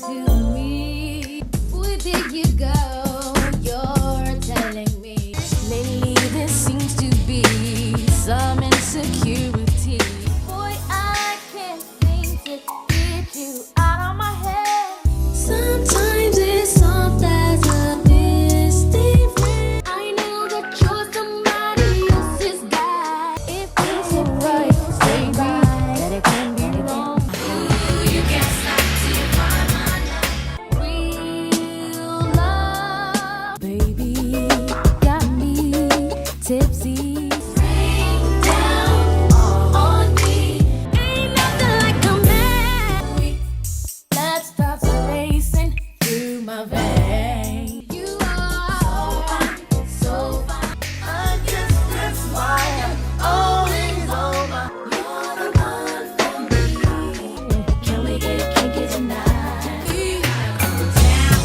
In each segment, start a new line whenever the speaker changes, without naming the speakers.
to me. Where did you go? You're telling me. Lately there seems to be some insecurity. Boy, I can't seem to get you out of my head. Sometimes it's soft as a distant friend. I know that you're somebody else's guy. If it's right, say right, that it can be wrong. Ooh, you can't stop till real love, baby, got me tipsy. Rain down on me. Ain't nothing like a man. Blood starts racing through my veins. You are so fine. I just that's why I'm always over. You're the one for me. Can we get kinky tonight? Come downtown.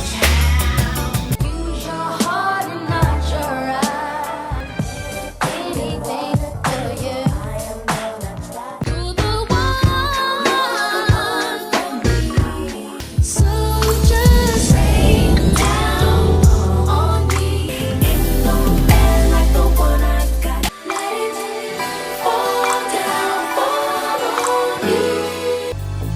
Use your heart and not your eyes. Anything for you. I am gonna try. You're the one for me. So just rain down on me. Ain't no man like the one I got. Let it fall down for me.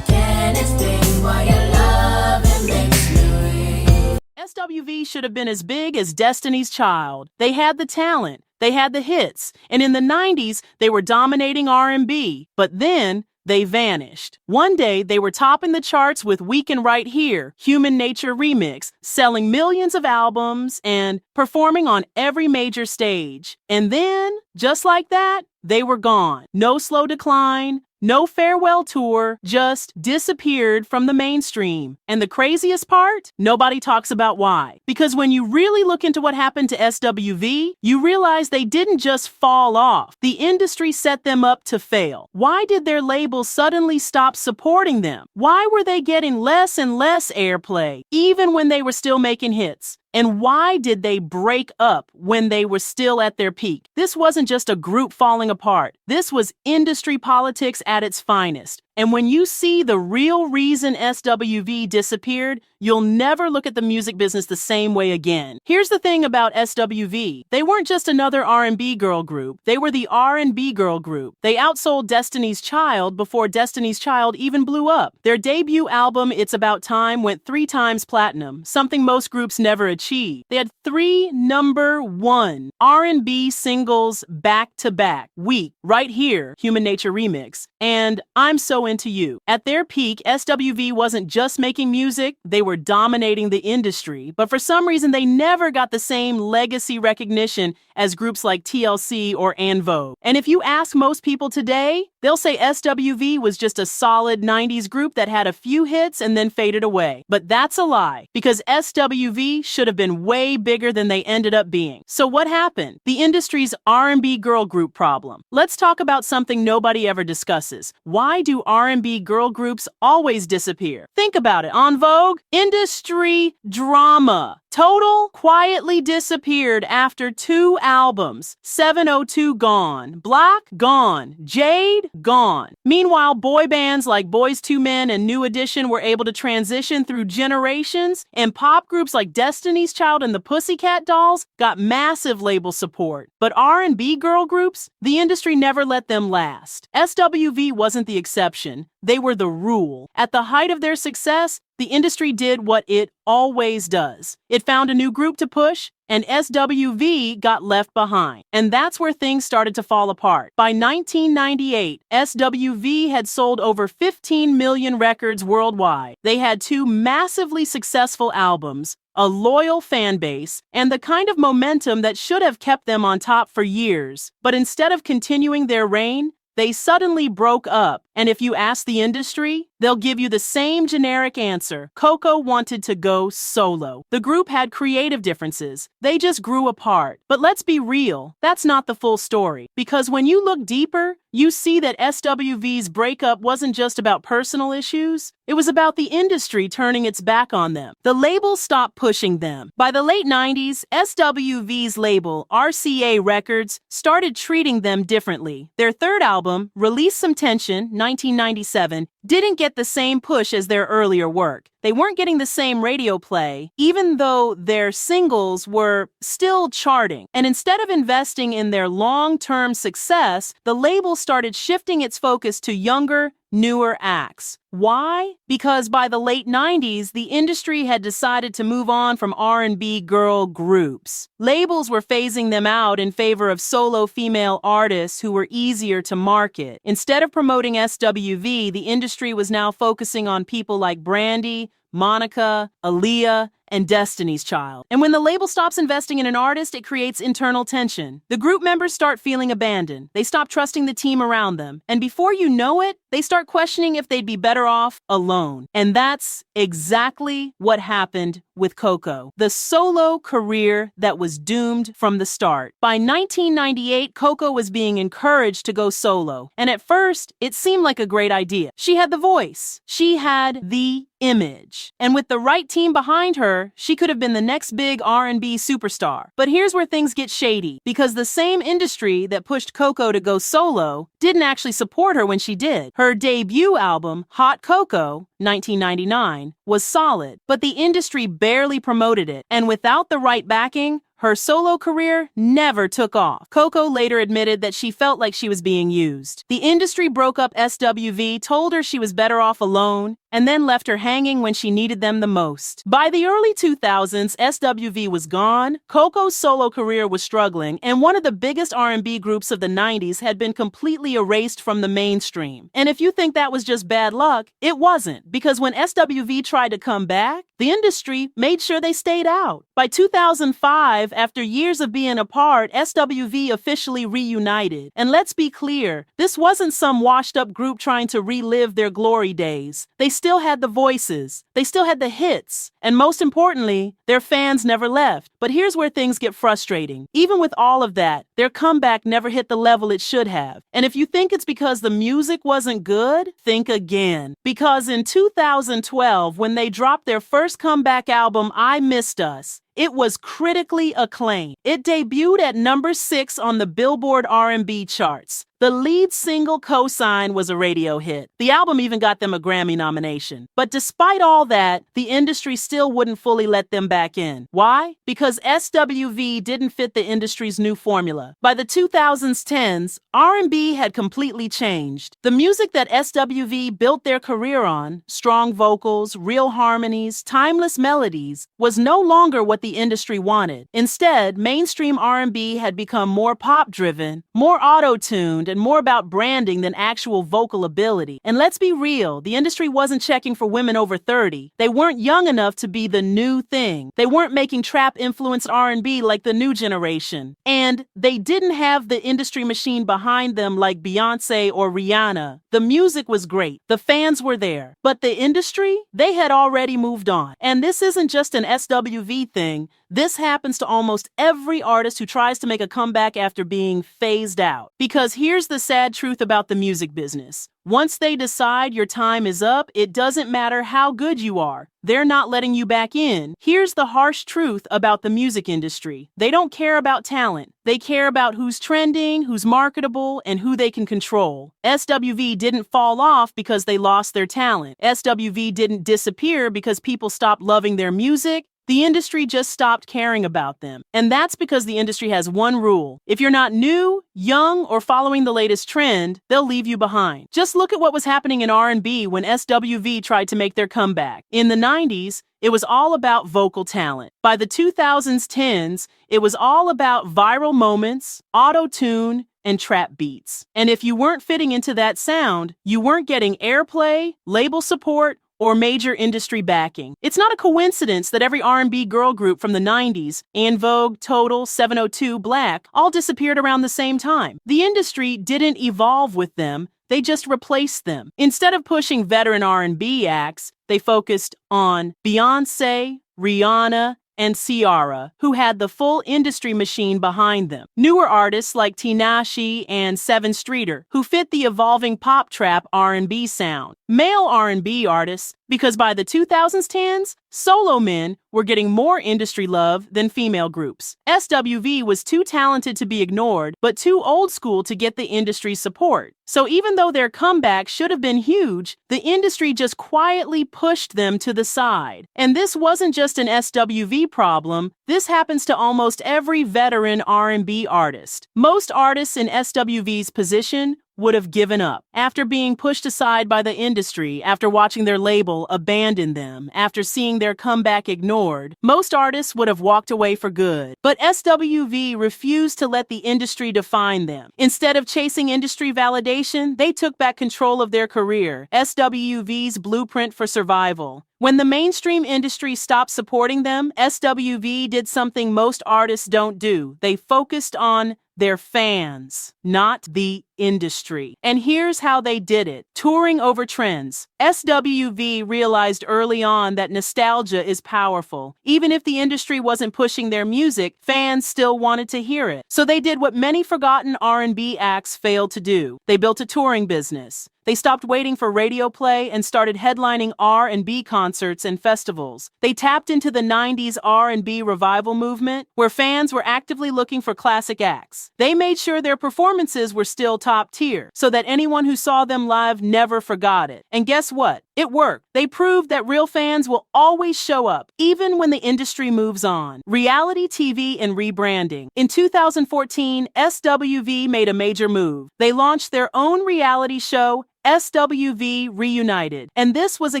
Can explain why your love it makes me weak.
SWV should have been as big as Destiny's Child. They had the talent, they had the hits, and in the 90s, they were dominating R&B. But then, they vanished. One day, they were topping the charts with Weekend Right Here, Human Nature Remix, selling millions of albums and performing on every major stage. And then, just like that, they were gone. No slow decline, no farewell tour, just disappeared from the mainstream. And the craziest part? Nobody talks about why. Because when you really look into what happened to SWV, you realize they didn't just fall off. The industry set them up to fail. Why did their label suddenly stop supporting them? Why were they getting less and less airplay, even when they were still making hits? And why did they break up when they were still at their peak? This wasn't just a group falling apart. This was industry politics at its finest. And when you see the real reason SWV disappeared, you'll never look at the music business the same way again. Here's the thing about SWV. They weren't just another R&B girl group. They were the R&B girl group. They outsold Destiny's Child before Destiny's Child even blew up. Their debut album, It's About Time, went 3 times platinum, something most groups never achieved. They had 3 #1 R&B singles back-to-back, Week, Right Here, Human Nature Remix, and I'm So Into You. At their peak, SWV wasn't just making music, they were dominating the industry, but for some reason they never got the same legacy recognition as groups like TLC or En Vogue. And if you ask most people today, they'll say SWV was just a solid 90s group that had a few hits and then faded away. But that's a lie, because SWV should have been way bigger than they ended up being. So what happened? The industry's R&B girl group problem. Let's talk about something nobody ever discusses. Why do R&B girl groups always disappear? Think about it. En Vogue? Industry drama. Total quietly disappeared after 2 albums. 702 gone. Black gone. Jade gone. Meanwhile, boy bands like Boyz II Men and New Edition were able to transition through generations, and pop groups like Destiny's Child and the Pussycat Dolls got massive label support. But R&B girl groups, the industry never let them last. SWV wasn't the exception. They were the rule. At the height of their success, the industry did what it always does. It found a new group to push, and SWV got left behind. And that's where things started to fall apart. By 1998, SWV had sold over 15 million records worldwide. They had 2 massively successful albums, a loyal fan base, and the kind of momentum that should have kept them on top for years. But instead of continuing their reign, they suddenly broke up. And if you ask the industry, they'll give you the same generic answer. Coco wanted to go solo. The group had creative differences. They just grew apart. But let's be real, that's not the full story. Because when you look deeper, you see that SWV's breakup wasn't just about personal issues. It was about the industry turning its back on them. The label stopped pushing them. By the late 90s, SWV's label, RCA Records, started treating them differently. Their third album, Release Some Tension, 1997, didn't get the same push as their earlier work. They weren't getting the same radio play, even though their singles were still charting. And instead of investing in their long-term success, the label started shifting its focus to younger, newer acts. Why? Because by the late 90s, the industry had decided to move on from R&B girl groups. Labels were phasing them out in favor of solo female artists who were easier to market. Instead of promoting SWV, the industry was now focusing on people like Brandy, Monica, Aaliyah, and Destiny's Child. And when the label stops investing in an artist, it creates internal tension. The group members start feeling abandoned. They stop trusting the team around them. And before you know it, they start questioning if they'd be better off alone. And that's exactly what happened with Coco, the solo career that was doomed from the start. By 1998, Coco was being encouraged to go solo. And at first, it seemed like a great idea. She had the voice. She had the image. And with the right team behind her, she could have been the next big R&B superstar. But here's where things get shady, because the same industry that pushed Coco to go solo didn't actually support her when she did. Her debut album, Hot Coco, 1999, was solid, but the industry barely promoted it. And without the right backing, her solo career never took off. Coco later admitted that she felt like she was being used. The industry broke up SWV, told her she was better off alone, and then left her hanging when she needed them the most. By the early 2000s, SWV was gone, Coco's solo career was struggling, and one of the biggest R&B groups of the 90s had been completely erased from the mainstream. And if you think that was just bad luck, it wasn't, because when SWV tried to come back, the industry made sure they stayed out. By 2005, after years of being apart, SWV officially reunited. And let's be clear, this wasn't some washed-up group trying to relive their glory days. They still had the voices, they still had the hits, and most importantly, their fans never left. But here's where things get frustrating. Even with all of that, their comeback never hit the level it should have. And if you think it's because the music wasn't good, think again. Because in 2012, when they dropped their first comeback album, I Missed Us, it was critically acclaimed. It debuted at number 6 on the Billboard R&B charts. The lead single, Cosign, was a radio hit. The album even got them a Grammy nomination. But despite all that, the industry still wouldn't fully let them back in. Why? Because SWV didn't fit the industry's new formula. By the 2010s, R&B had completely changed. The music that SWV built their career on, strong vocals, real harmonies, timeless melodies, was no longer what the industry wanted. Instead, mainstream R&B had become more pop-driven, more auto-tuned, and more about branding than actual vocal ability. And let's be real, the industry wasn't checking for women over 30. They weren't young enough to be the new thing. They weren't making trap-influenced R&B like the new generation. And they didn't have the industry machine behind them like Beyonce or Rihanna. The music was great. The fans were there. But the industry, they had already moved on. And this isn't just an SWV thing. This happens to almost every artist who tries to make a comeback after being phased out. Because here's the sad truth about the music business. Once they decide your time is up, it doesn't matter how good you are. They're not letting you back in. Here's the harsh truth about the music industry. They don't care about talent. They care about who's trending, who's marketable, and who they can control. SWV didn't fall off because they lost their talent. SWV didn't disappear because people stopped loving their music. The industry just stopped caring about them. And that's because the industry has one rule. If you're not new, young, or following the latest trend, they'll leave you behind. Just look at what was happening in R&B when SWV tried to make their comeback. In the 90s, it was all about vocal talent. By the 2010s, it was all about viral moments, auto-tune, and trap beats. And if you weren't fitting into that sound, you weren't getting airplay, label support, or major industry backing. It's not a coincidence that every R&B girl group from the 90s, En Vogue, Total, 702, Black, all disappeared around the same time. The industry didn't evolve with them, they just replaced them. Instead of pushing veteran R&B acts, they focused on Beyonce, Rihanna, and Ciara, who had the full industry machine behind them. Newer artists like Tinashe and Seven Streeter, who fit the evolving pop trap R&B sound. Male R&B artists Because by the 2010s, solo men were getting more industry love than female groups. SWV was too talented to be ignored, but too old school to get the industry's support. So even though their comeback should have been huge, the industry just quietly pushed them to the side. And this wasn't just an SWV problem. This happens to almost every veteran R&B artist. Most artists in SWV's position would have given up. After being pushed aside by the industry, after watching their label abandon them, after seeing their comeback ignored, most artists would have walked away for good. But SWV refused to let the industry define them. Instead of chasing industry validation, they took back control of their career, SWV's blueprint for survival. When the mainstream industry stopped supporting them, SWV did something most artists don't do. They focused on their fans, not the industry. And here's how they did it. Touring over trends. SWV realized early on that nostalgia is powerful. Even if the industry wasn't pushing their music, fans still wanted to hear it. So they did what many forgotten R&B acts failed to do. They built a touring business. They stopped waiting for radio play and started headlining R&B concerts and festivals. They tapped into the 90s R&B revival movement, where fans were actively looking for classic acts. They made sure their performances were still top tier, so that anyone who saw them live never forgot it. And guess what? It worked. They proved that real fans will always show up, even when the industry moves on. Reality TV and rebranding. In 2014, SWV made a major move. They launched their own reality show, SWV Reunited. And this was a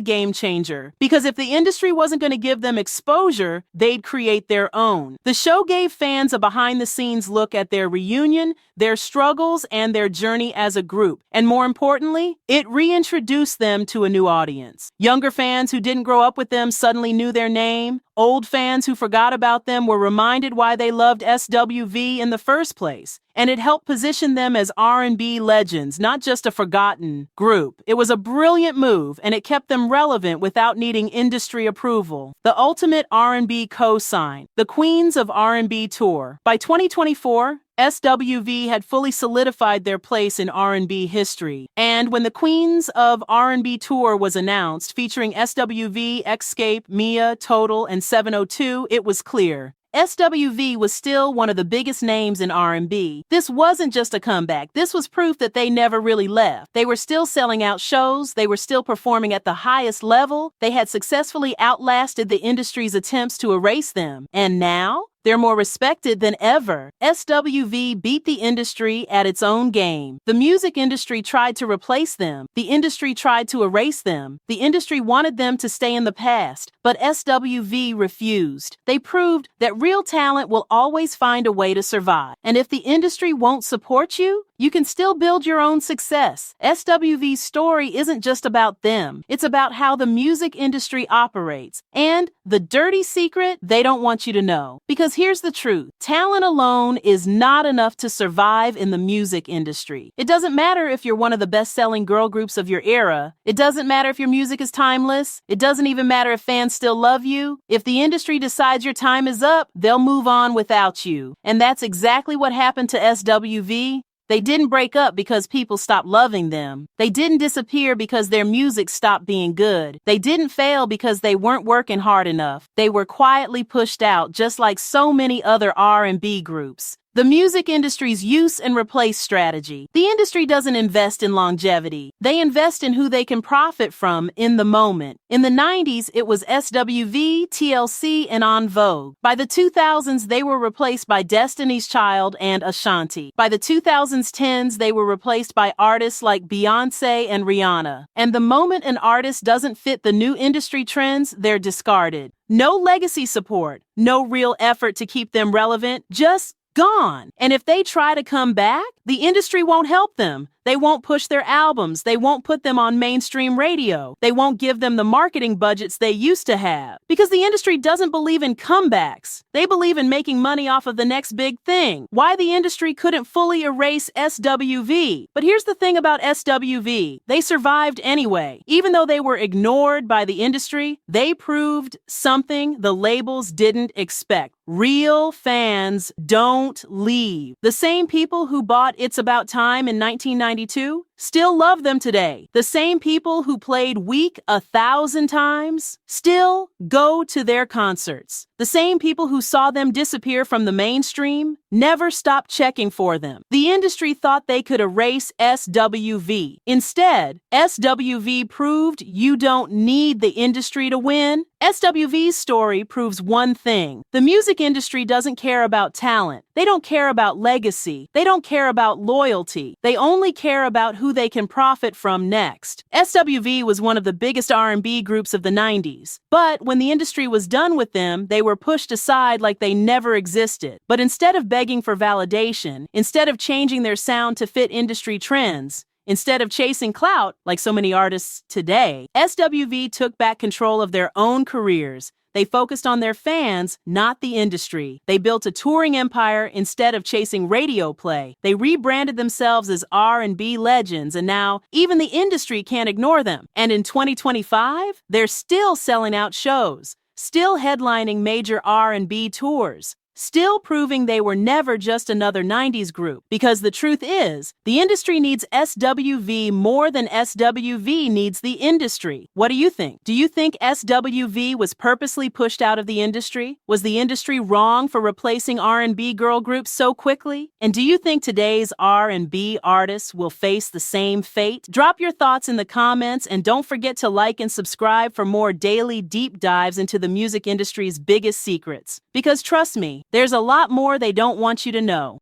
game changer, because if the industry wasn't going to give them exposure, they'd create their own. The show gave fans a behind-the-scenes look at their reunion, their struggles, and their journey as a group. And more importantly, it reintroduced them to a new audience. Younger fans who didn't grow up with them suddenly knew their name. Old fans who forgot about them were reminded why they loved SWV in the first place. And it helped position them as R&B legends, not just a forgotten group. It was a brilliant move, and it kept them relevant without needing industry approval. The ultimate R&B co-sign, the Queens of R&B Tour. By 2024, SWV had fully solidified their place in R&B history. And when the Queens of R&B Tour was announced, featuring SWV, Xscape, Mia, Total, and 702, it was clear. SWV was still one of the biggest names in R&B. This wasn't just a comeback. This was proof that they never really left. They were still selling out shows. They were still performing at the highest level. They had successfully outlasted the industry's attempts to erase them. And now, they're more respected than ever. SWV beat the industry at its own game. The music industry tried to replace them. The industry tried to erase them. The industry wanted them to stay in the past, but SWV refused. They proved that real talent will always find a way to survive. And if the industry won't support you, you can still build your own success. SWV's story isn't just about them. It's about how the music industry operates. And the dirty secret they don't want you to know. Because here's the truth. Talent alone is not enough to survive in the music industry. It doesn't matter if you're one of the best-selling girl groups of your era. It doesn't matter if your music is timeless. It doesn't even matter if fans still love you. If the industry decides your time is up, they'll move on without you. And that's exactly what happened to SWV. They didn't break up because people stopped loving them. They didn't disappear because their music stopped being good. They didn't fail because they weren't working hard enough. They were quietly pushed out, just like so many other R&B groups. The music industry's use and replace strategy. The industry doesn't invest in longevity. They invest in who they can profit from in the moment. In the 90s, it was SWV, TLC, and En Vogue. By the 2000s, they were replaced by Destiny's Child and Ashanti. By the 2010s, they were replaced by artists like Beyoncé and Rihanna. And the moment an artist doesn't fit the new industry trends, they're discarded. No legacy support, no real effort to keep them relevant, just gone. And if they try to come back, the industry won't help them. They won't push their albums. They won't put them on mainstream radio. They won't give them the marketing budgets they used to have. Because the industry doesn't believe in comebacks. They believe in making money off of the next big thing. Why the industry couldn't fully erase SWV. But here's the thing about SWV. They survived anyway. Even though they were ignored by the industry, they proved something the labels didn't expect. Real fans don't leave. The same people who bought It's About Time in 1999 1992 still love them today. The same people who played Weak 1,000 times still go to their concerts. The same people who saw them disappear from the mainstream never stopped checking for them. The industry thought they could erase SWV. Instead, SWV proved you don't need the industry to win. SWV's story proves one thing. The music industry doesn't care about talent. They don't care about legacy. They don't care about loyalty. They only care about who they can profit from next. SWV was one of the biggest R&B groups of the 90s. But when the industry was done with them, they were pushed aside like they never existed. But instead of begging for validation, instead of changing their sound to fit industry trends, instead of chasing clout, like so many artists today, SWV took back control of their own careers. They focused on their fans, not the industry. They built a touring empire instead of chasing radio play. They rebranded themselves as R&B legends, and now even the industry can't ignore them. And in 2025, they're still selling out shows, still headlining major R&B tours, still proving they were never just another 90s group. Because the truth is, the industry needs SWV more than SWV needs the industry. What do you think? Do you think SWV was purposely pushed out of the industry? Was the industry wrong for replacing R&B girl groups so quickly? And do you think today's R&B artists will face the same fate? Drop your thoughts in the comments, and don't forget to like and subscribe for more daily deep dives into the music industry's biggest secrets. Because trust me, there's a lot more they don't want you to know.